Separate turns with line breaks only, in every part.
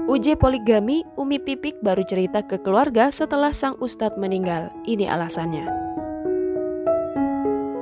Uji poligami, Umi Pipik baru cerita ke keluarga setelah sang ustadz meninggal. Ini alasannya.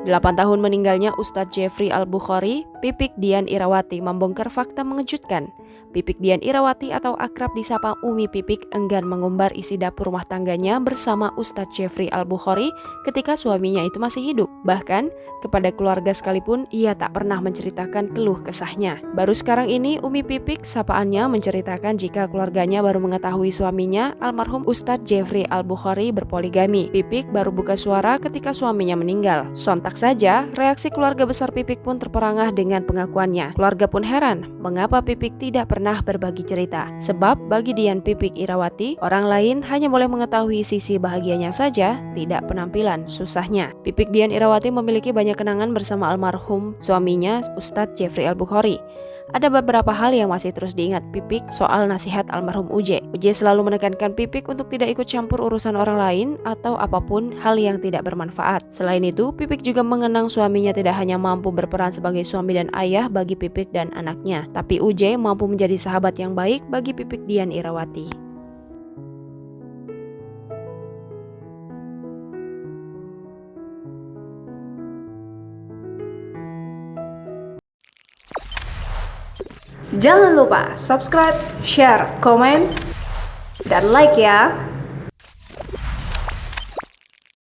8 tahun meninggalnya Ustadz Jeffrey Al-Bukhari, Pipik Dian Irawati membongkar fakta mengejutkan. Pipik Dian Irawati atau akrab disapa Umi Pipik enggan mengumbar isi dapur rumah tangganya bersama Ustadz Jeffrey Al-Bukhari ketika suaminya itu masih hidup. Bahkan, kepada keluarga sekalipun ia tak pernah menceritakan keluh kesahnya. Baru sekarang ini Umi Pipik sapaannya menceritakan jika keluarganya baru mengetahui suaminya almarhum Ustadz Jeffrey Al-Bukhari berpoligami. Pipik baru buka suara ketika suaminya meninggal. Sontak saja, reaksi keluarga besar Pipik pun terperangah dengan pengakuannya. Keluarga pun heran, mengapa Pipik tidak pernah berbagi cerita. Sebab bagi Dian Pipik Irawati, orang lain hanya boleh mengetahui sisi bahagianya saja, tidak penampilan susahnya. Pipik Dian Irawati memiliki banyak kenangan bersama almarhum suaminya Ustadz Jeffrey Al-Bukhari. Ada beberapa hal yang masih terus diingat Pipik soal nasihat almarhum Uje. Uje selalu menekankan Pipik untuk tidak ikut campur urusan orang lain atau apapun hal yang tidak bermanfaat. Selain itu, Pipik juga mengenang suaminya tidak hanya mampu berperan sebagai suami dan ayah bagi Pipik dan anaknya, tapi Uje mampu menjadi sahabat yang baik bagi Pipik Dian Irawati.
Jangan lupa subscribe, share, komen, dan like ya.